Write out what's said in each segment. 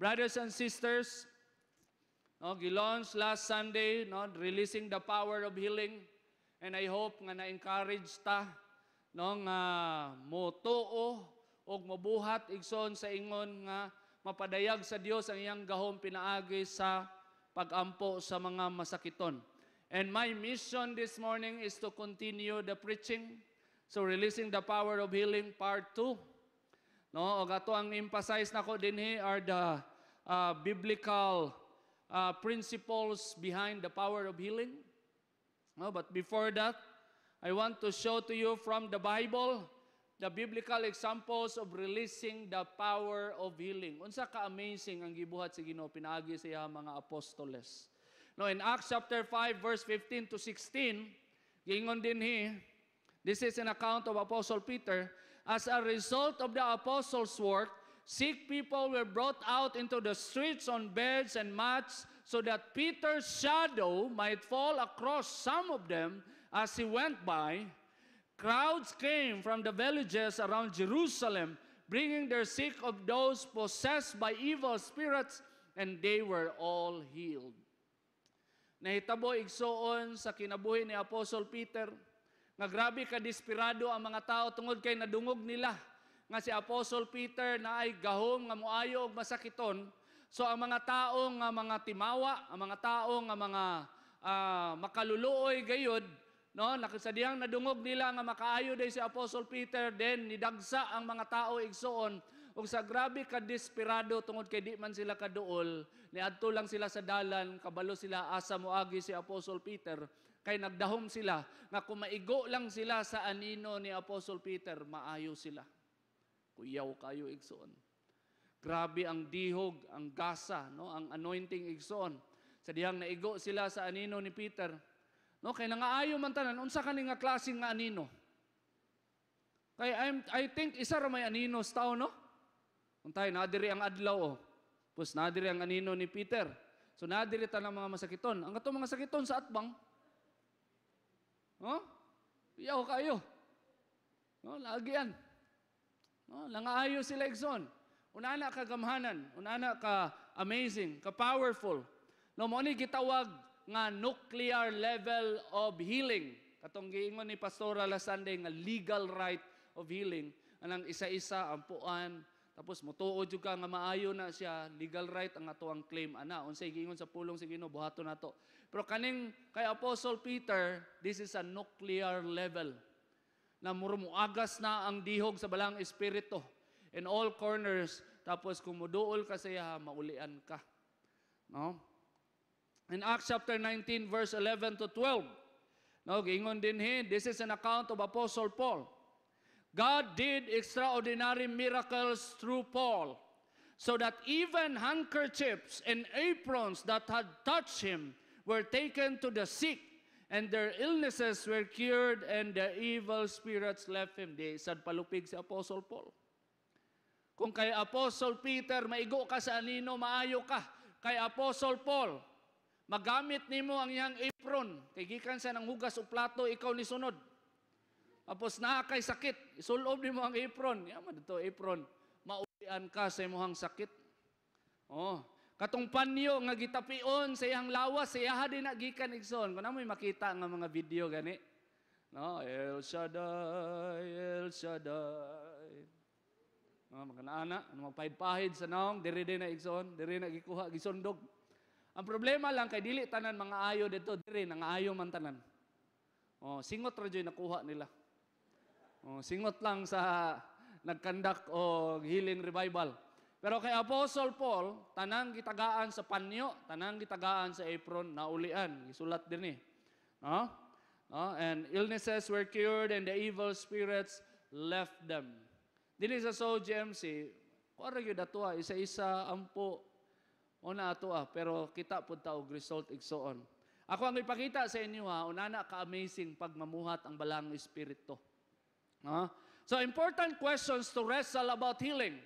Brothers and sisters, no, gilaunch last Sunday, no, releasing the power of healing. And I hope nga na-encourage ta, no, nga motuo o mabuhat igsoon sa ingon nga mapadayag sa Dios ang iyang gahom pinaagi sa pagampo sa mga masakiton. And my mission this morning is to continue the preaching. So releasing the power of healing part 2. No, og ato ang emphasize nako dinhi are the biblical principles behind the power of healing. No, but before that, I want to show to you from the Bible the biblical examples of releasing the power of healing. Unsa ka amazing ang gibuhat sa Ginoo pinaagi sa iyang mga apostoles. No, in Acts chapter 5 verse 15 to 16, giingon dinhi, this is an account of Apostle Peter. As a result of the apostles' work, sick people were brought out into the streets on beds and mats so that Peter's shadow might fall across some of them as he went by. Crowds came from the villages around Jerusalem, bringing their sick of those possessed by evil spirits, and they were all healed. Nahitabo igsoon sa kinabuhi ni Apostle Peter, nga grabe ka desperado ang mga tao tungod kay nadungog nila nga si Apostle Peter na ay gahom nga muayo og masakiton. So ang mga tao nga mga timawa, ang mga tao nga mga makaluluoy gayud, no, nakasadiyang nadungog nila nga makaayo day si Apostle Peter, then nidagsa ang mga tao igsoon ug sa grabe ka desperado tungod kay di man sila kaduol, niadto lang sila sa dalan, kabalo sila asa moagi si Apostle Peter. Kay nagdahom sila nga kung maigo lang sila sa anino ni Apostle Peter, maayo sila. Kuyaw kayo igsoon. Grabe ang dihog, ang gasa, no, ang anointing igsoon. Sa dihang naigo sila sa anino ni Peter, no, kay nangaayo man tanan, unsa kani nga klaseng nga anino? Kay I think isa ra may anino sa tao, no? Untay nadiri ang adlaw, oh. Pus nadiri ang anino ni Peter. So nadiri ta ng mga masakiton. Ang katong mga sakiton sa atbang, oh, iyaw kayo. No, lagian. No, langaayo sila igsoon. Unana ka gamhanan, unana ka amazing, ka powerful. No, mo ni gitawag nga nuclear level of healing. Katong giingon ni Pastora last Sunday nga legal right of healing. Anang isa-isa ampuan, tapos motuod jud ka nga maayo na siya, legal right ang ato ang claim ana. Unsay giingon sa pulong sa Ginoo buhaton nato. Pero kaning kay Apostle Peter, this is a nuclear level. Na muagas na ang dihog sa balang espiritu in all corners, tapos kung muduol ka sa iya, maulian ka. No? In Acts chapter 19 verse 11 to 12, no, giingon dinhi, this is an account of Apostle Paul. God did extraordinary miracles through Paul, so that even handkerchiefs and aprons that had touched him were taken to the sick, and their illnesses were cured, and the evil spirits left him. Di sad palupig si Apostle Paul. Kung kay Apostle Peter, maigo ka sa anino, maayo ka. Kay Apostle Paul, magamit nimo ang iyang apron. Kay gikan sa nang hugas o plato, ikaw ni sunod. Tapos na kay sakit, isulob nimo ang apron. Yaman dito apron. Maulian ka sa imong sakit. Oh, katong panyo nga gitapion sa iyang lawas, sa iyaha din nagikan igsoon. Kung namoy makita nga mga video gani. No, El Shaddai, El Shaddai. No, magkanaana, ano magpahid-pahid sa naong, diri din na igsoon, diri na gikuha, gisundog. Ang problema lang kay dili tanan mga ayo dito, diri nangaayo man tanan. Oh, singot ra joy nakuha nila. Oh, singot lang sa nagkandak o healing revival. Pero kay Apostle Paul, tanang gitagaan sa panyo, tanang gitagaan sa apron, naulian, isulat din eh. No? No? And illnesses were cured and the evil spirits left them. Dili sa GMC, kuwara yun ato isa-isa, ampo, una ato pero kita po ta og result igsoon. Ako ang ipakita sa inyo unana ka-amazing pagmamuhat ang balang espiritu. No? So important questions to wrestle about healing.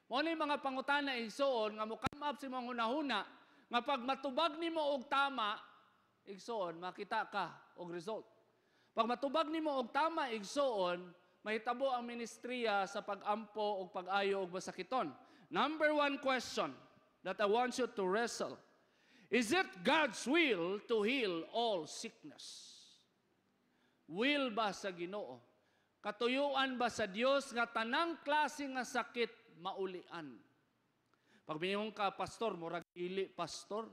Mo ni mga pangutana igsoon nga mo come up si mga hunahuna nga pag matubag nimo og tama igsoon makita ka og result. Pag matubag nimo og tama igsoon mahitabo ang ministriya sa pag-ampo og pag-ayo og masakiton. Number one question. that I want you to wrestle. Is it God's will to heal all sickness? Will ba sa Ginoo? Katuyuan ba sa Dios nga tanang klase nga sakit maulian? Pag mingon ka, pastor, murag dili pastor.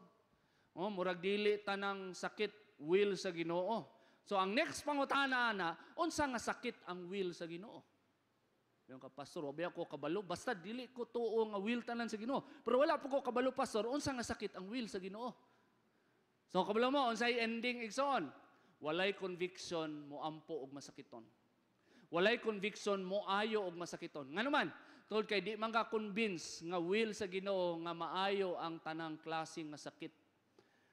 Murag dili tanang sakit will sa Ginoo. So ang next pangutana na, unsa nga sakit ang will sa Ginoo? Yung ka, pastor, wabi ako kabalo, basta dili ko tuo nga will tanan sa Ginoo. Pero wala po ko kabalo, pastor, unsa nga sakit ang will sa Ginoo? So kabalo mo, unsay ending igsoon? Walay conviction mo ampo og masakiton. Walay conviction mo ayo og masakiton. Nganuman, tungod kay di man ka convince nga will sa Ginoo nga maayo ang tanang klase nga sakit.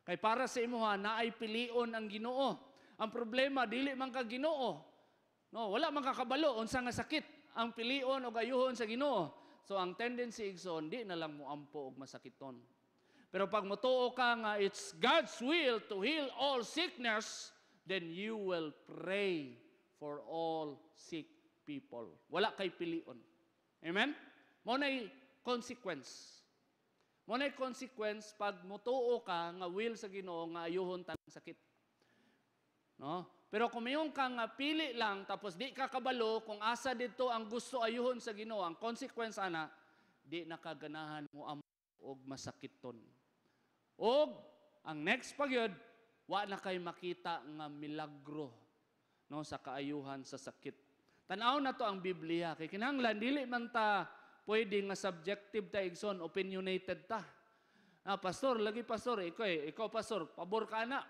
Kay para sa imuha naay pilion ang Ginoo. Ang problema dili man ka Ginoo. No, wala man ka kabalo unsa nga sakit ang pilion o gayuhon sa Ginoo. So ang tendency igsoon di na lang mo ampo og masakiton. Pero pag motuo ka nga it's God's will to heal all sickness, then you will pray for all sick people. Wala kay pilion. Amen? Mo nay consequence. Mo nay consequence pag motuo ka nga will sa Ginoo nga ayuhon tanang sakit. No? Pero kung mayong ka nga pili lang tapos di ka kabalo kung asa dito ang gusto ayuhon sa Ginoo, ang consequence ana di nakaganahan mo og masakiton. Og ang next pagyud wa na kay makita nga milagro no sa kaayuhan sa sakit. Tan-aw na to ang Biblia kay kinahanglan dili man ta pwede nga subjective ta igsoon, opinionated ta. Pastor, lagi pastor, ikaw pastor, pabor ka na.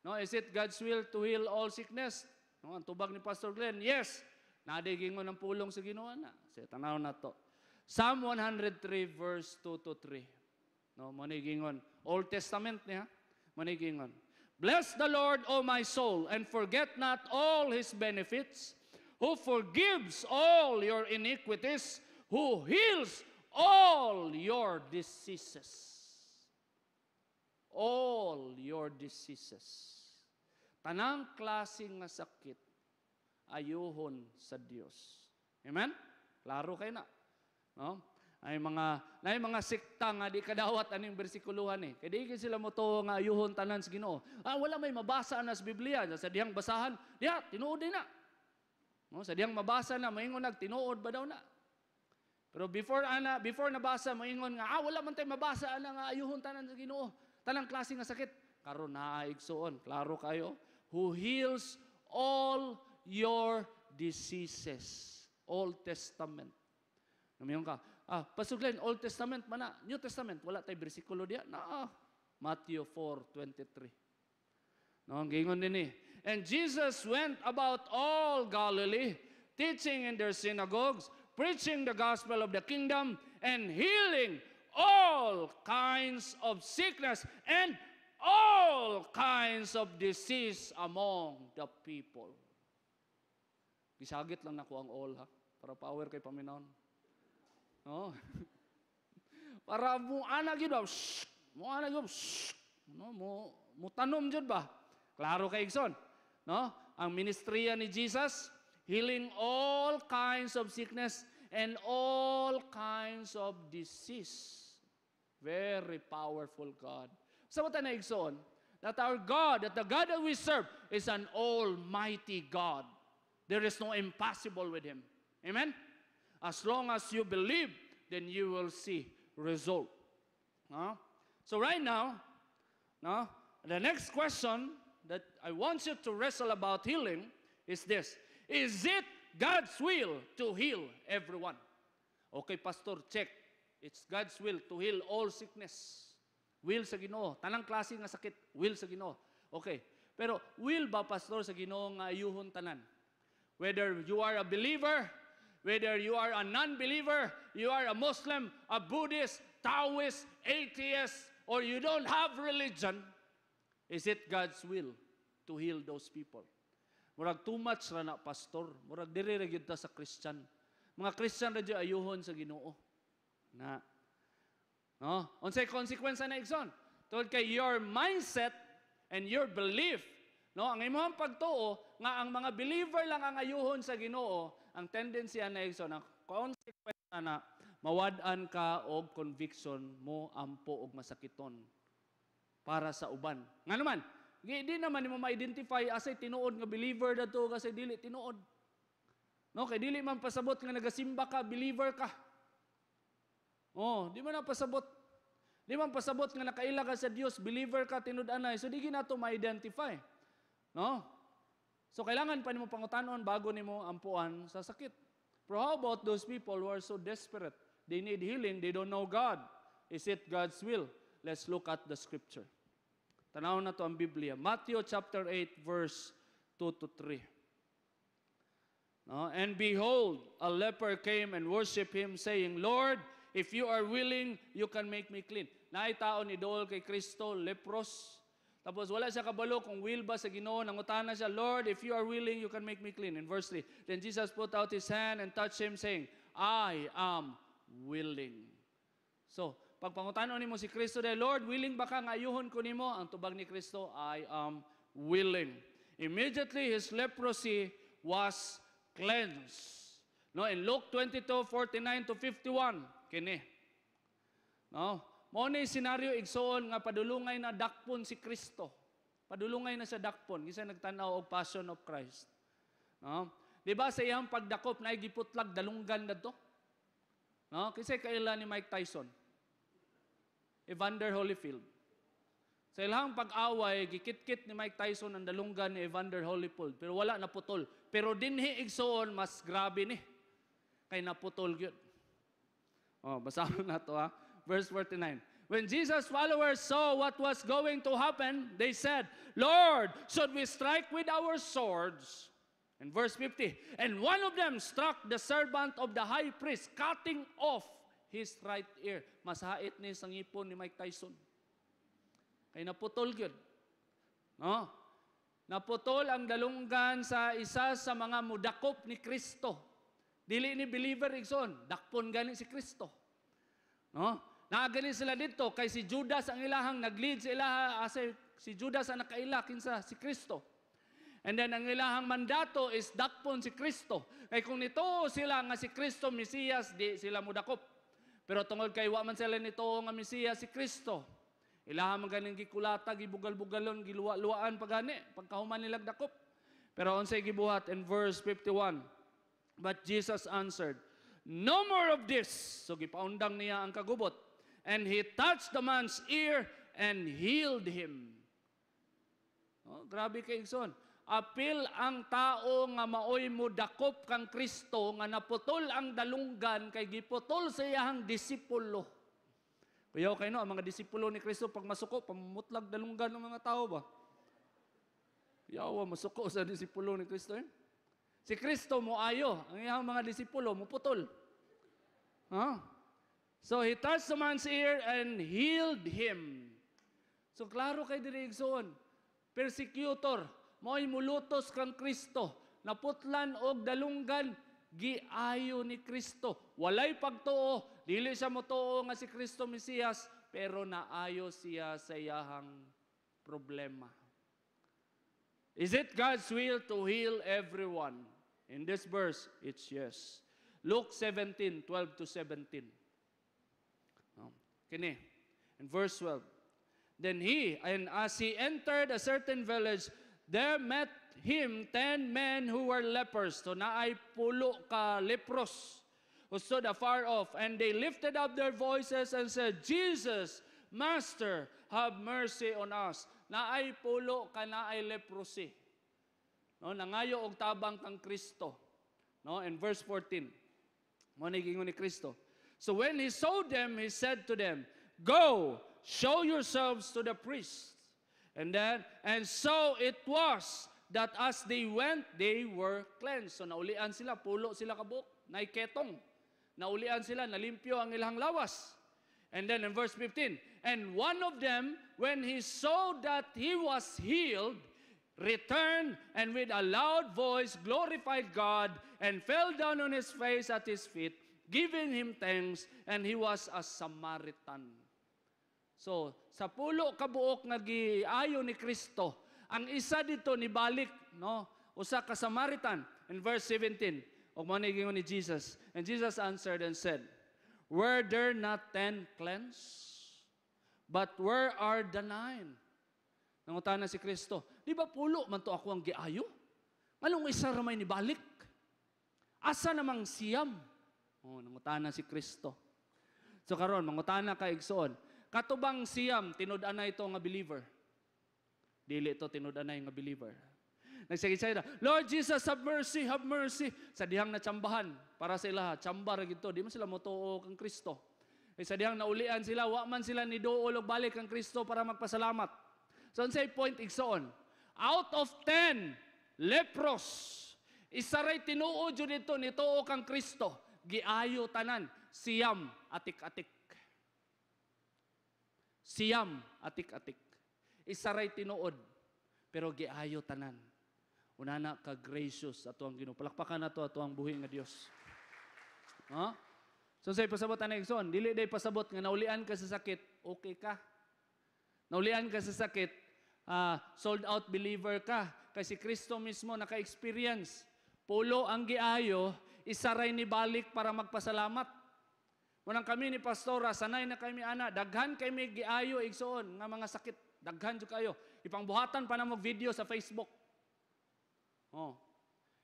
No, is it God's will to heal all sickness? No, ang tubag ni Pastor Glenn, yes. Nadiging mo ng pulong sa Ginoo na. Sige, tanaw na to. Psalm 103 verse 2 to 3. No, manigingon. Old Testament niya, manigingon. Bless the Lord, O my soul, and forget not all His benefits, who forgives all your iniquities, who heals all your diseases. All your diseases. Tanang klaseng nga sakit, ayuhon sa Dios. Amen? Klaro kayo na. No? Ay mga sikta nga di kadawat aning bersikuluhan eh. Kaya di sila mo to nga ayuhon tanan sa Ginoo. Wala may mabasa na sa Biblia. Sa diyang basahan, diya, tinuod din na. No? Sa diyang mabasa na, maingon tinuod ba daw na? Pero before nabasa, maingon nga, wala man tayo mabasa na nga ayuhon tanan sa Ginoo. Tanang klase nga sakit. Karon naigsoon. Klaro kayo? Who heals all your diseases. Old Testament. Namiyon ka, Pastor Glenn, Old Testament man na. New Testament, wala tayo bersikulo diya. Matthew 4:23. No, ang gingon din eh. And Jesus went about all Galilee, teaching in their synagogues, preaching the gospel of the kingdom, and healing all kinds of sickness and all kinds of disease among the people. Gisagit lang nako ang all ha, para power kay paminaon. No? Para mo ana gyud ba? Mo ana gyud. No, mo tanom jud ba? Klaro kay igsoon. No? Ang ministriya ni Jesus, healing all kinds of sickness and all kinds of disease. Very powerful God. Sa mata na igsoon, that our God, that the God that we serve is an almighty God. There is no impossible with Him. Amen? As long as you believe, then you will see result. So right now, the next question that I want you to wrestle about healing is this. Is it God's will to heal everyone? Okay, Pastor, check. It's God's will to heal all sickness. Will sa Ginoo. Tanang klase nga sakit, will sa Ginoo. Okay. Pero will ba, Pastor, sa Ginoo nga ayuhon tanan? Whether you are a believer, whether you are a non-believer, you are a Muslim, a Buddhist, Taoist, atheist, or you don't have religion, is it God's will to heal those people? Murag too much ra na, Pastor. Murag diri ra gyud ta sa Christian. Mga Christian ra gyud ayuhon sa Ginoo. Na. No? Unsay consequence na igsoon? Tungod kay your mindset and your belief, no, ang imong pagtuo nga ang mga believer lang ang ayuhon sa Ginoo, ang tendency na igsoon, ang consequence na mawad-an ka og conviction mo ampo og masakiton para sa uban. Nga naman, di naman mo ma-identify asay tinuod nga believer dato kasi dili tinuod. No, kay dili man pasabot nga nagasimba ka, believer ka. Oh, di man na pasabot. Di man pasabot nga nakaila ka sa Dios, believer ka, tinud-anay. So di ginato ma-identify. No? So kailangan pa nimo pangutanon bago nimo ampuan sa sakit. Pero how about those people who are so desperate? They need healing, they don't know God. Is it God's will? Let's look at the scripture. Tanaw na to ang Biblia. Matthew chapter 8 verse 2 to 3. No? And behold, a leper came and worshiped him, saying, Lord, if you are willing, you can make me clean. Naay tao ni Dool kay Kristo, lepros. Tapos wala siya kabalo kung will ba sa Ginoo, nangutana siya, Lord, if you are willing, you can make me clean. In verse 3, then Jesus put out his hand and touched him, saying, I am willing. So, pag pangutanon nimo si Kristo, Lord, willing ba ka nga ayuhon ko nimo? Ang tubag ni Kristo, I am willing. Immediately his leprosy was cleansed. No, in Luke 22:49 to 51, kini. No? Mao ni senaryo igsoon nga padulungay na dakpon si Kristo. Padulungay na sa dakpon kisa nagtanaw og Passion of Christ. No? Di ba sa iyang pagdakop na giputlag dalunggan dadto? No? Kisa kaila ni Mike Tyson. Evander Holyfield. Sa ilang pag-away, gikit-kit ni Mike Tyson ang dalunggan ni Evander Holyfield, pero wala naputol. Pero dinhi igsoon mas grabe ni. Kay naputol gyud. Oh, basahin na to ha. Verse 49. When Jesus' followers saw what was going to happen, they said, Lord, should we strike with our swords? In verse 50, and one of them struck the servant of the high priest, cutting off his right ear. Masahit ni sang ipon ni Mike Tyson. Kay naputol yun. No? Naputol ang dalunggan sa isa sa mga mudakop ni Kristo. Dili ni believer igsoon, dakpon gani si Kristo. No? Naagani sila dito kay si Judas ang ilahang nag-lead sa ilaha si Judas ang nakaila kinsa si Kristo. And then ang ilahang mandato is dakpon si Kristo. Kay kung nito sila nga si Kristo Mesiyas, di sila mudakop. Pero tungod kay wa man sila nito nga Mesiyas si Kristo. Ilahang maganing gikulata, gibugal-bugalon, giluwa-luwaan pagani pagkahuman nilag dakop. Pero unsay gibuhat in verse 51. But Jesus answered, no more of this. So gipaundang niya ang kagubot. And he touched the man's ear and healed him. Oh, grabe kay Igsoon. Apil ang tao nga maoy mo dakop kang Kristo nga naputol ang dalunggan kay giputol sa iyang disipulo. Kuyaw kayo no, ang mga disipulo ni Kristo pag masuko, pamutlag dalunggan ng mga tao ba? Yawa, masuko sa disipulo ni Kristo. Eh? Si Kristo mo ayo, ang iyang mga disipulo mo putol. Huh? So he touched the man's ear and healed him. So klaro kay diri igsoon, persecutor, mo'y mulutos kang Kristo, naputlan og dalunggan, giayo ni Kristo. Walay pagtuo, dili siya motuo nga si Kristo Mesiyas, pero naayo siya sa iyahang problema. Is it God's will to heal everyone? In this verse, it's yes. Luke 17:12 to 17. Kini, in verse 12. Then he, and as he entered a certain village, there met him 10 men who were lepers. So naay pulo ka lepros who stood afar off. And they lifted up their voices and said, Jesus, Master, have mercy on us. Naay pulo ka naay leprosy. No, nangayo og tabang kang Kristo. No, in verse 14. Mo ni gingon ni Kristo. So when he saw them, he said to them, go, show yourselves to the priests. And so it was that as they went, they were cleansed. So naulian sila, pulo sila kabuk, naiketong. Naulian sila, nalimpyo ang ilang lawas. And then in verse 15, and one of them, when he saw that he was healed, returned and with a loud voice glorified God and fell down on his face at his feet, giving him thanks, and he was a Samaritan. So, sa pulo kabuok nga giayo ni Kristo, ang isa dito ni balik, no, usa ka Samaritan. In verse 17, og mao ni gingon ni Jesus, and Jesus answered and said, Were there not 10 cleansed? But where are the 9? Nangutana si Kristo, di ba pulo man to ako ang giayo? Anong isa ramay ni balik? Asa namang siyam? Nangutana si Kristo. So karon mangutana ka igsoon, katubang siyam tinud-an na ito nga believer. Dili ito tinud-an na nga believer. Nagsige na, Lord Jesus, have mercy, have mercy. Sa dihang natsambahan para sa ilaha, tsambar gito, di man sila motuo kang Kristo. Sa dihang naulian sila, wa man sila ni duol og balik kang Kristo para magpasalamat. So say point igsoon, out of 10 lepros, isaray tinuo jud dito nituo kang Kristo, giayo tanan, siyam atik-atik. Siyam atik-atik. Isaray tinuod, pero giayo tanan. Unana ka gracious ato ang Ginoo. Palakpakan nato ato ang buhi nga Dios. Ha? So say pasabot ana igsoon, dili day pasabot nga naulian ka sa sakit, okay ka. Naulian ka sa sakit, sold out believer ka. Kasi Kristo mismo naka-experience. Pulo ang giayo, isaray ni balik para magpasalamat. Munang kami ni pastora, sanay na kami ana, daghan kami giayo igsoon nga mga sakit. Daghan jud kayo. Ipangbuhatan pa na mo video sa Facebook.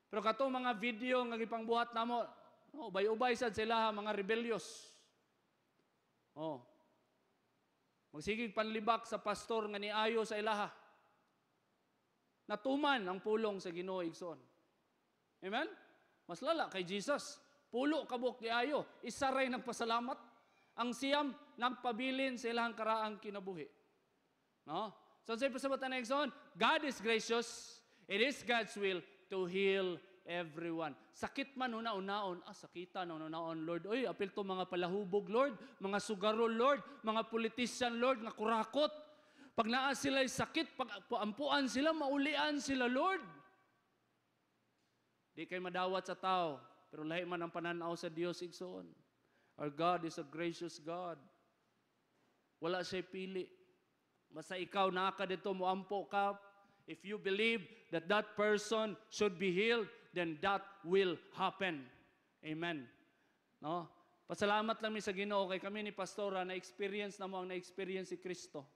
Pero kato mga video nga gipangbuhat namo, ubay-ubay sad sila mga rebellious. Magsigig panlibak sa pastor nga niayo sa ilaha. Natuman ang pulong sa Ginoo igsoon. Amen? Mas lala kay Jesus. Pulo kabuk niayo, isaray nagpasalamat. Ang siyam nagpabilin sa ilahang karaang kinabuhi. No? So say pasabot na igsoon, God is gracious. It is God's will to heal everyone. Sakit man una-unaon, sakitan una-unaon, Lord. Oy, apil to mga palahubog, Lord. Mga sugarol, Lord. Mga politician, Lord, nga kurakot. Pag naa sila'y sakit, pag ampuan sila, maulian sila, Lord. Di kay madawat sa tao, pero lahi man ang pananaw sa Dios igsoon. Our God is a gracious God. Wala siya pili. Basta ikaw naka dito mo ampo ka. If you believe that that person should be healed, then that will happen. Amen. No? Pasalamat lang mi sa Ginoo kay kami ni pastora na experience na mo ang na-experience si Kristo.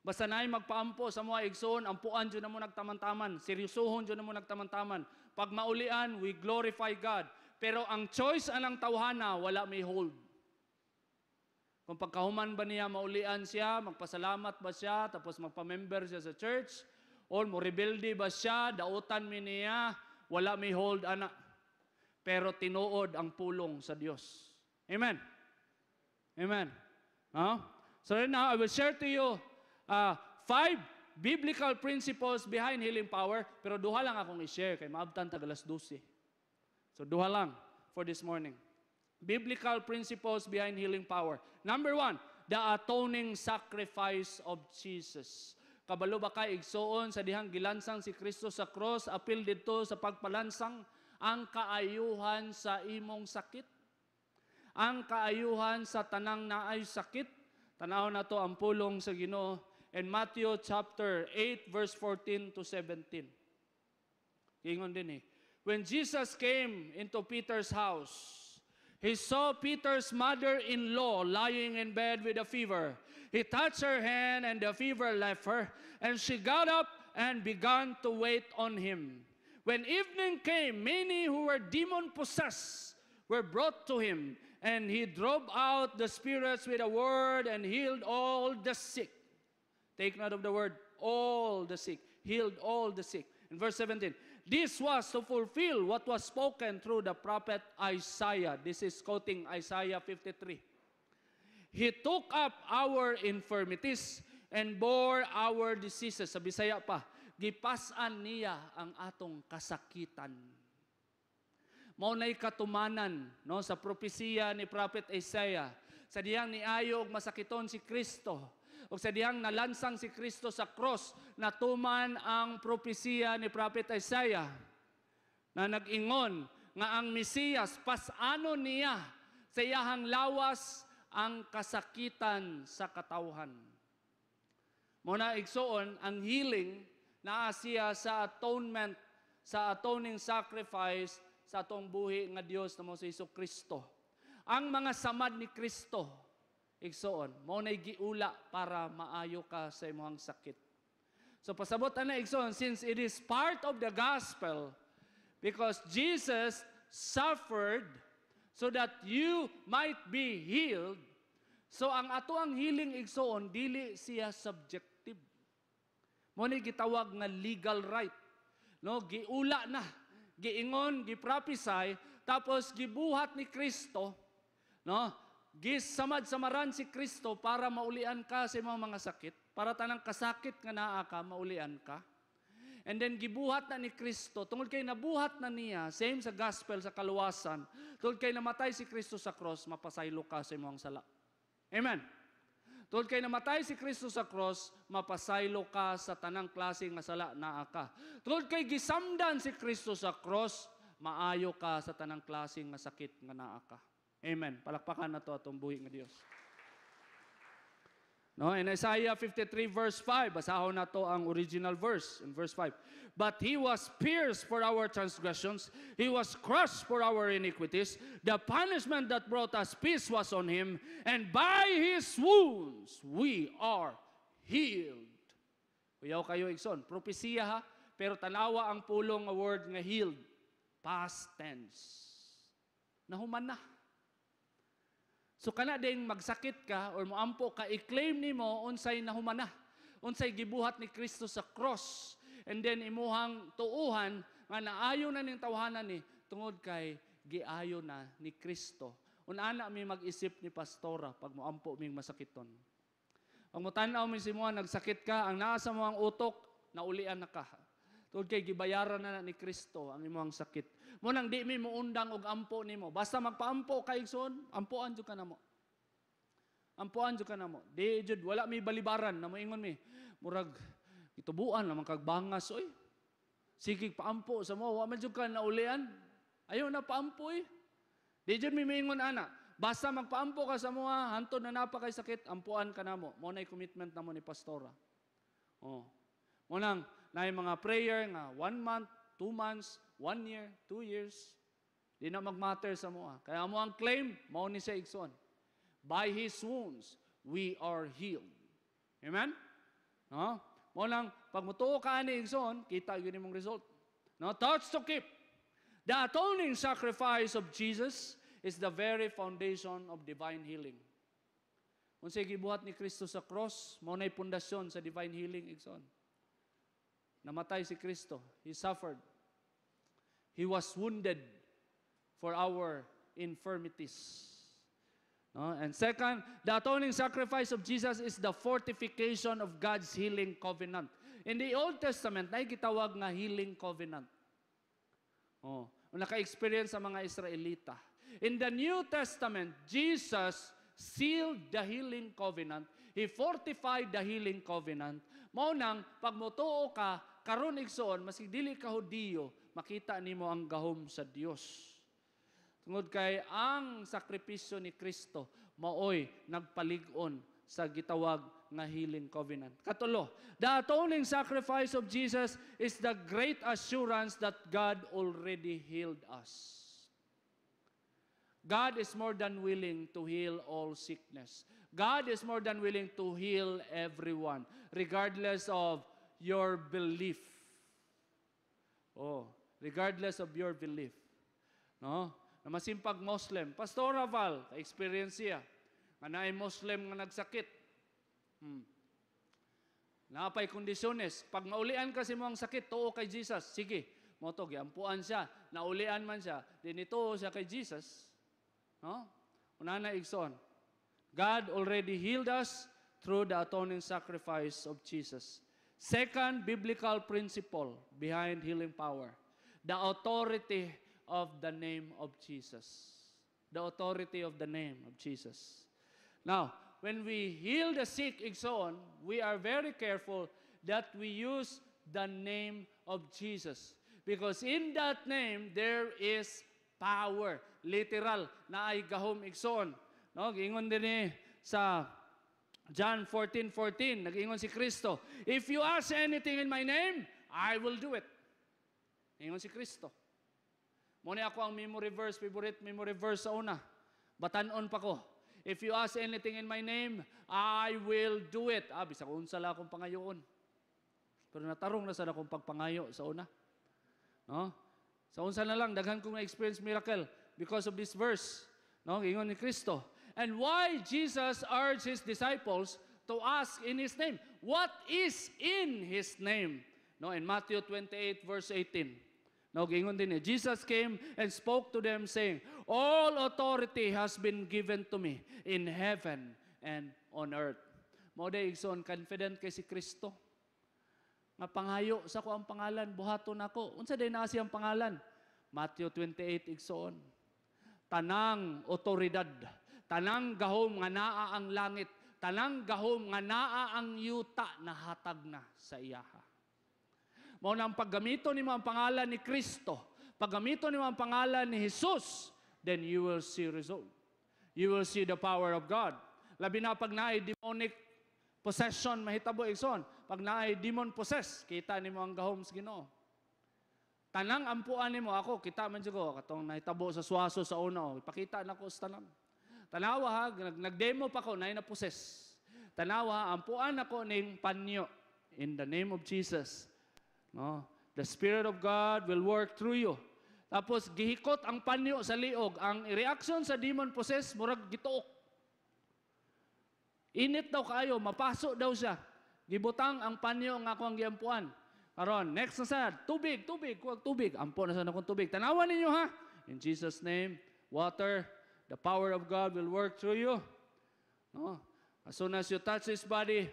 Basta naay magpaampo sa mga igsoon, ampuan jud na mo nagtaman-taman, seryosohon jud na mo nagtaman-taman. Pag maulian, we glorify God. Pero ang choice anang tawhana, wala may hold. Kung pagkahuman ba niya, maulian siya, magpasalamat ba siya, tapos magpa-member siya sa church, o mo rebelde ba siya, dautan mi niya, wala may hold ana. Pero tinuod ang pulong sa Dios. Amen. Amen. So right now, I will share to you 5 biblical principles behind healing power, pero duha lang akong i-share kay maabtan tag alas 12. So duha lang for this morning. Biblical principles behind healing power. Number 1, the atoning sacrifice of Jesus. Kabalo ba kay igsoon sa dihang gilansang si Kristo sa cross, apil dito sa pagpalansang ang kaayuhan sa imong sakit. Ang kaayuhan sa tanang naay sakit. Tanaw na to ang pulong sa Ginoo in Matthew chapter 8 verse 14 to 17. Ingon din When Jesus came into Peter's house, he saw Peter's mother-in-law lying in bed with a fever. He touched her hand and the fever left her, and she got up and began to wait on him. When evening came, many who were demon-possessed were brought to him, and he drove out the spirits with a word and healed all the sick. Take note of the word, all the sick. Healed all the sick. In verse 17, this was to fulfill what was spoken through the prophet Isaiah. This is quoting Isaiah 53. He took up our infirmities and bore our diseases. Sa Bisaya pa, gipasan niya ang atong kasakitan. Mao nay katumanan no sa propesiya ni prophet Isaiah. Sa diyang niayo og masakiton si Kristo. O sa diyang nalansang si Kristo sa cross, natuman ang propesiya ni prophet Isaiah na nag-ingon nga ang Mesiyas pasano niya sa iyahang lawas ang kasakitan sa katawhan. Muna igsoon, ang healing naa siya sa atonement, sa atoning sacrifice sa atong buhi nga Dios na mo sa Hesus Kristo. ang mga samad ni Kristo, igsoon, mao nay giula para maayo ka sa imong sakit. So pasabot ana igsoon, since it is part of the gospel, because Jesus suffered so that you might be healed, so ang ato ang healing igsoon, dili siya subjective. Mao ni gitawag nga legal right. No, giula na, giingon, giprophesy, tapos gibuhat ni Kristo, no? Gisamad-samaran si Kristo para maulian ka sa imong mga sakit, para tanang kasakit nga naa ka, maulian ka. And then gibuhat na ni Kristo, tungod kay nabuhat na niya, same sa gospel sa kaluwasan, tungod kay namatay si Kristo sa cross, mapasaylo ka sa imong sala. Amen. Tungod kay namatay si Kristo sa cross, mapasaylo ka sa tanang klase nga sala naa ka. Tungod kay gisamdan si Kristo sa cross, maayo ka sa tanang klase nga sakit nga naa ka. Amen. Palakpakan na to atong buhi nga Dios. No, in Isaiah 53 verse 5, basahon na to ang original verse in verse 5. But he was pierced for our transgressions, he was crushed for our iniquities. The punishment that brought us peace was on him, and by his wounds we are healed. Uyaw kayo igsoon, propesiya ha, pero tanawa ang pulong nga word nga healed, past tense. Nahuman na. So kana din magsakit ka or moampo ka, i-claim nimo unsay nahuman na, unsay gibuhat ni Kristo sa cross, and then imuhang tuuhan nga naayo na ning tawhanan ni tungod kay giayo na ni Kristo. Unana mi mag-isip ni pastora pag moampo ming masakiton. Ang mutan-aw mi simuha nagsakit ka, ang naa sa moang utok naulian na ka. Tungod kay gibayaran na ni Kristo ang imong sakit. Mo nang di mi muundang og ampo nimo. Basta magpaampo kay igsoon, ampuan jud ka namo. Ampuan jud ka namo. Di jud wala mi balibaran na moingon mi. Murag itubuan naman kag bangas oy. Sige paampo sa mo, wa man jud ka naulian. Ayaw na paampo eh. Di jud mi moingon ana. Basta magpaampo ka sa mo hantod na napa kay sakit, ampuan ka namo. Mo nay commitment namo ni pastora. Oh. Mo nang nay mga prayer nga 1 month, 2 months, 1 year, 2 years, di na mag-matter sa mua. Kaya mo ang claim, mao ni sa igsoon. By his wounds, we are healed. Amen? No? Mo lang, pag mutuo ka ni igsoon, kita yun mong result. No? Thoughts to keep. The atoning sacrifice of Jesus is the very foundation of divine healing. Kung sa gibuhat ni Kristo sa cross, mao nay pundasyon sa divine healing igsoon. Namatay si Kristo. He suffered. He was wounded for our infirmities. No? And second, the atoning sacrifice of Jesus is the fortification of God's healing covenant. In the Old Testament, na gitawag nga healing covenant. Oh, naka-experience sa mga Israelita. In the New Testament, Jesus sealed the healing covenant. He fortified the healing covenant. Mao nang pagmutuo ka karon igsoon, masig dili ka Hudiyo, makita nimo ang gahom sa Dios. Tungod kay ang sakripisyo ni Kristo maoy nagpalig-on sa gitawag nga healing covenant. Katulo, the atoning sacrifice of Jesus is the great assurance that God already healed us. God is more than willing to heal all sickness. God is more than willing to heal everyone, regardless of your belief. Oh, regardless of your belief. No? Na masimpag Muslim. Pastor Val, experience siya. Nga naay Muslim nga nagsakit. Napay kondisyones. Pag naulian kasi mo ang sakit, tuo kay Jesus. Sige, mo to, giampuan siya. Naulian man siya. Dinito siya kay Jesus. No? Una na igsoon. God already healed us through the atoning sacrifice of Jesus. Second biblical principle behind healing power, the authority of the name of Jesus. The authority of the name of Jesus. Now, when we heal the sick, igsoon, we are very careful that we use the name of Jesus. Because in that name, there is power. Literal, na ay gahom igsoon. No, giingon din sa John 14:14, nag-ingon si Kristo, if you ask anything in my name, I will do it. Ingon si Kristo. Muna ako ang memory verse, favorite memory verse sa una. Batanon pa ko. If you ask anything in my name, I will do it. Bisa ko unsa la akong pangayoon. Pero natarong na sa akong pagpangayo sa una. No? Sa unsa na lang, daghan kong na-experience miracle because of this verse. No? Ingon ni Kristo. And why Jesus urged His disciples to ask in His name? What is in His name? No, in Matthew 28 verse 18. No, gingon din Jesus came and spoke to them saying, all authority has been given to me in heaven and on earth. Mao day igsoon confident kay si Kristo. Nga pangayo sa ko ang pangalan, buhaton ako. Unsa day naa siyang pangalan? Matthew 28 igsoon. Tanang otoridad, tanang gahom nga naa ang langit, tanang gahom nga naa ang yuta nahatag na sa iyaha. Mao nang paggamito nimo ang pangalan ni Kristo, paggamito nimo ang pangalan ni Jesus, then you will see result. You will see the power of God. Labi na pag naay demonic possession, mahitabo igsoon. Pag naay demon possess, kita nimo ang gahom sa Ginoo. Tanang ampuan nimo ako, kita man jud ko katong nahitabo sa Suaso sa una, ipakita nako sa tanan. Tanawa ha, nagdemo pa ko na possess. Tanawa, ampuan ako ning panyo in the name of Jesus. No, the Spirit of God will work through you. Tapos gihikot ang panyo sa liog. Ang reaction sa demon possessed, murag gituok. Init daw kayo, mapaso daw siya. Gibutang ang panyo nga akong giampuan. Karon, next na sad, tubig, kuwag tubig. Ampo na sa akong tubig. Tanawan ninyo ha. In Jesus' name, water, the power of God will work through you. No? As soon as you touch His body,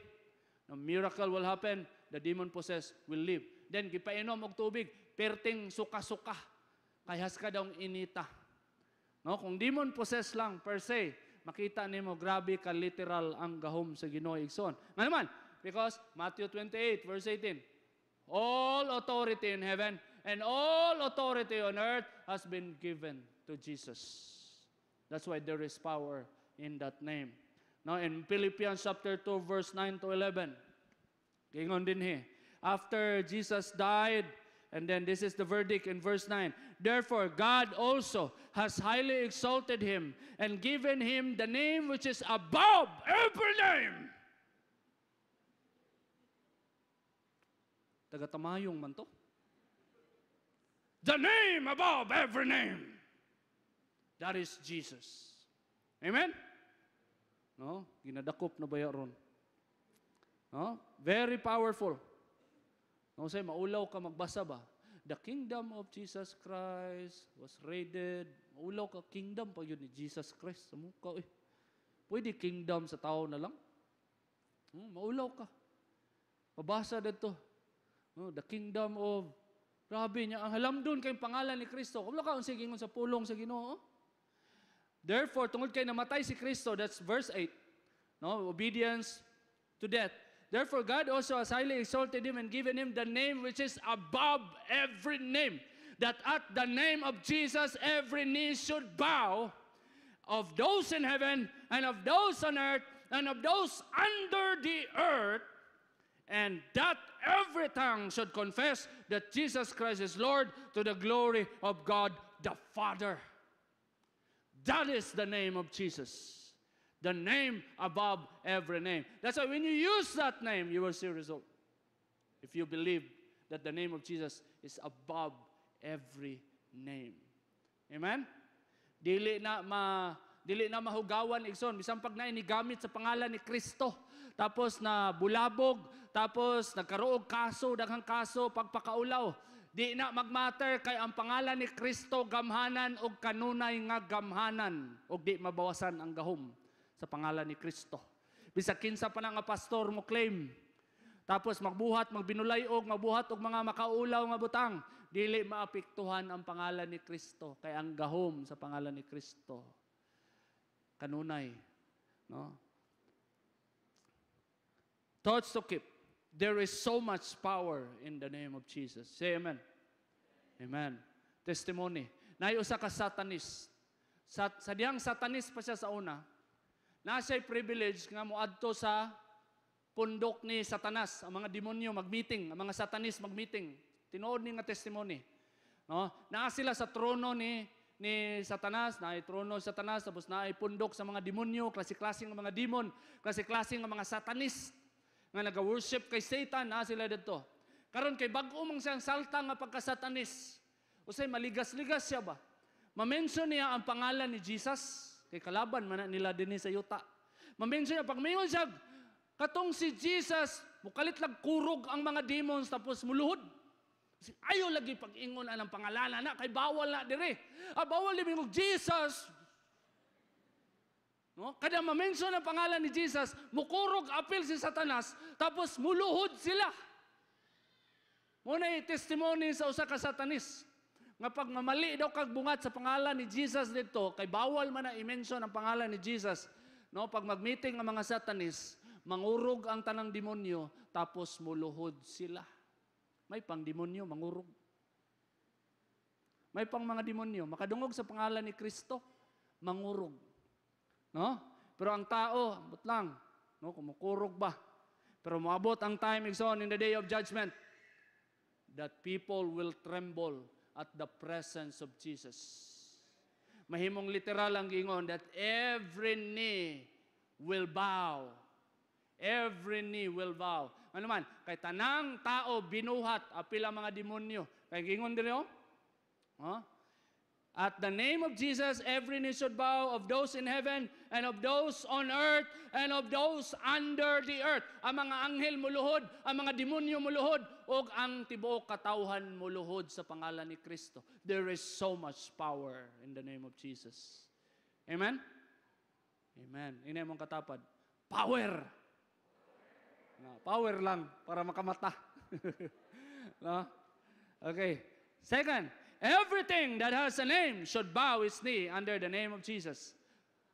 a miracle will happen. The demon possessed will leave. Then, gipainom og tubig, perting suka-suka. Kayas ka daw inita. No? Kung demon possessed lang, per se, makita nimo grabe ka literal ang gahom sa Ginoo igsoon. Nga naman, because Matthew 28, verse 18, all authority in heaven and all authority on earth has been given to Jesus. That's why there is power in that name. Now, in Philippians chapter 2, verse 9 to 11, gingon din after Jesus died, and then this is the verdict in verse 9. Therefore, God also has highly exalted Him and given Him the name which is above every name. Taga-tamayong man to. The name above every name. That is Jesus. Amen? No? Ginadakop na baya ron. No? Very powerful. No, say maulaw ka magbasa ba? The kingdom of Jesus Christ was raided. Maulaw ka, kingdom pa yun ni Jesus Christ sa mukha. Pwede kingdom sa tao na lang. Maulaw ka. Mabasa dito. The kingdom of, grabe niya, ang halamdon kayong pangalan ni Kristo. Kung ka, unsig ingon sa pulong sa Ginoo. Therefore, tungod kay namatay si Kristo, that's verse 8. No, obedience to death. Therefore, God also has highly exalted Him and given Him the name which is above every name, that at the name of Jesus every knee should bow, of those in heaven and of those on earth and of those under the earth, and that every tongue should confess that Jesus Christ is Lord, to the glory of God the Father. That is the name of Jesus. The name above every name. That's why when you use that name, you will see result. If you believe that the name of Jesus is above every name. Amen? Dili na mahugawan igsoon bisan pag nainigamit sa pangalan ni Kristo. Tapos na bulabog, tapos nagkaroog kaso, daghang kaso, pagpakaulaw. Di na magmatter kay ang pangalan ni Kristo gamhanan og kanunay nga gamhanan og di mabawasan ang gahom sa pangalan ni Kristo. Bisag kinsa pa na nga pastor mo claim. Tapos magbuhat, magbinulayog, magbuhat og mga makaulaw nga butang, dili maapektuhan ang pangalan ni Kristo kay ang gahom sa pangalan ni Kristo kanunay, no? Thoughts to keep. There is so much power in the name of Jesus. Say amen. Amen. Testimony. Nay usa ka Satanist. Sa diyang Satanist pa siya sa una. Nasa'y privilege nga moadto sa pundok ni Satanas, ang mga demonyo mag-meeting, ang mga Satanist mag-meeting. Tinuod ni nga testimony. No? Naa sila sa trono ni ni Satanas, na trono sa Satanas, tapos na pundok sa mga demonyo, klase-klaseng mga demon, klase-klaseng mga satanist, nga nag-worship kay Satan, na sila dito. Karon kay bag-o mang siyang salta nga pagka-satanis. Usay maligas-ligas siya ba? Ma-mention niya ang pangalan ni Jesus, kay kalaban man nila din sa yuta. Ma-mention niya, pag mayon siya, katong si Jesus, mukalit lang kurog ang mga demons, tapos muluhod. Ayaw lagi pag-ingon ang pangalan na, kay bawal na dire. Bawal din yung Jesus. No? Kada ma-mention ang pangalan ni Jesus, mukurog apil si Satanas, tapos muluhod sila. Muna testimony sa usa ka satanis. Nga pag mamali daw kag bungat sa pangalan ni Jesus dito, kay bawal man na i-mention ang pangalan ni Jesus. No? Pag mag-meeting ang mga satanis, mangurog ang tanang demonyo, tapos muluhod sila. May pang demonyo, mangurog. May pang mga demonyo, makadungog sa pangalan ni Kristo, mangurog. No? Pero ang tao, ambot lang, no? Kumukurog ba? Pero moabot ang time, igsoon, in the day of judgment, that people will tremble at the presence of Jesus. Mahimong literal ang gingon, that every knee will bow. Every knee will bow. Ano man, kay tanang tao binuhat apil ang mga demonyo. Kay gingon dire oh. Huh? At the name of Jesus, every knee should bow, of those in heaven and of those on earth and of those under the earth. Ang mga anghel muluhod, ang mga demonyo muluhod, o ang tibuok katawhan muluhod sa pangalan ni Kristo. There is so much power in the name of Jesus. Amen? Amen. Ina mong katapad. Power! No, power lang para makamata. No? Okay. Second, everything that has a name should bow its knee under the name of Jesus.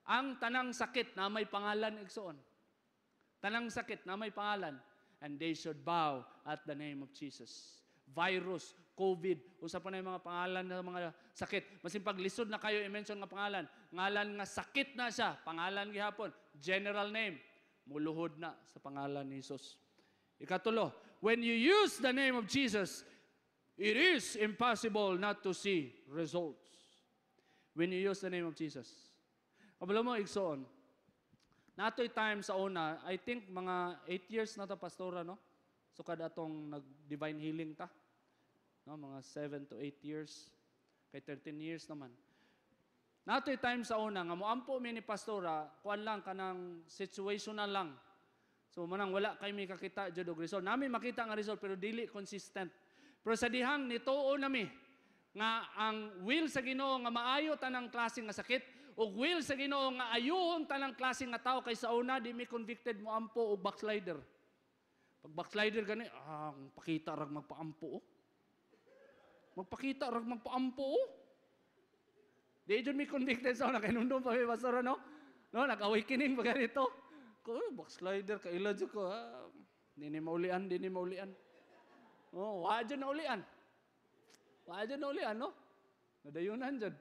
Ang tanang sakit na may pangalan, igsoon. Tanang sakit na may pangalan, and they should bow at the name of Jesus. Virus, COVID, usa pa na yung mga pangalan ng mga sakit. Masin pag lisod na kayo i-mention nga pangalan, ngalan nga sakit na siya, pangalan gihapon, general name, muluhod na sa pangalan ni Jesus. Ikatulo, when you use the name of Jesus, it is impossible not to see results. When you use the name of Jesus. Kabalo mo, igsoon, nato'y time sa una, I think mga 8 years na ta pastora, no? So kada atong nag-divine healing ta. No, mga 7 to 8 years. Kay 13 years naman. Nato'y time sa una, nga moampo mi ni pastora, kuan lang kanang situational lang. So manang wala kay mi kakita jud og result. Nami makita nga result pero dili consistent. Pero sa dihang nituo nami nga ang will sa Ginoo nga maayo tanang klase nga sakit ug will sa Ginoo nga ayuhon tanang klase nga tao kay sa una di mi convicted mo ampo og backslider. Pag backslider gani, pakita rag magpaampo. Magpakita rag magpaampo. Di jud mi convicted sa una kay nundong pa mi pastor no. No, nag-awakening pa ganito. Ko backslider ka ila jud ko. Dini maulian. Oh, wa jud na ulian. Wa jud na ulian, no? Nadayunan jud.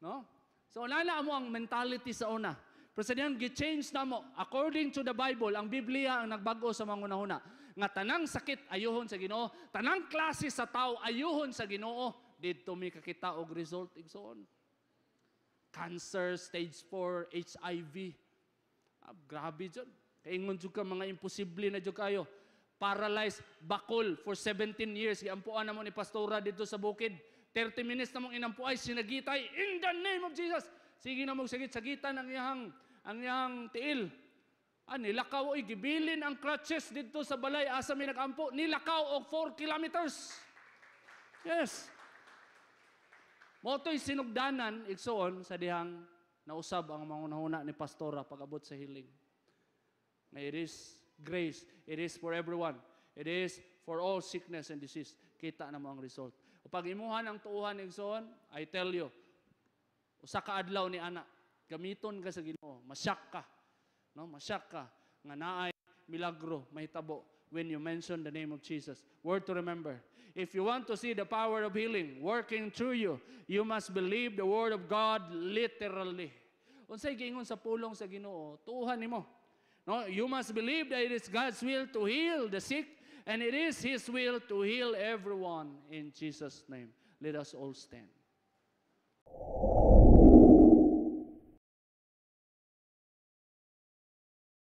No? So nana mo ang mentality sa una. Pero sa diyan gi-change na mo according to the Bible, ang Biblia ang nagbago sa mga una-una. Nga tanang sakit ayuhon sa Ginoo, tanang klase sa tao ayuhon sa Ginoo, didto mi kakita og result igsoon. Cancer, stage 4, HIV. Grabe jud. Kaingon jud ka mga imposible na jud kayo. Paralyzed, bakol for 17 years. Iampuan na mo ni pastora dito sa bukid. 30 minutes na mong inampuay, sinagitay, in the name of Jesus. Sige na mong sagit-sagitan ang iyang tiil. Nilakaw oy, gibilin ang crutches dito sa balay, asa may nagampo, nilakaw og 4 kilometers. Yes. Moto'y sinugdanan, igsoon, sa dihang nausab ang mga unahuna ni pastora pag-abot sa healing. It is grace. It is for everyone. It is for all sickness and disease. Kita na mo ang result. O pag imuhan ang tuuhan, igsoon, I tell you, usa ka adlaw ni ana, gamiton ka sa Ginoo, masyak ka. No, masyak ka nga naay milagro mahitabo when you mention the name of Jesus. Word to remember. If you want to see the power of healing working through you, you must believe the word of God literally. Unsay giingon sa pulong sa Ginoo, tuuhan nimo. No, you must believe that it is God's will to heal the sick and it is His will to heal everyone in Jesus' name. Let us all stand. Amen.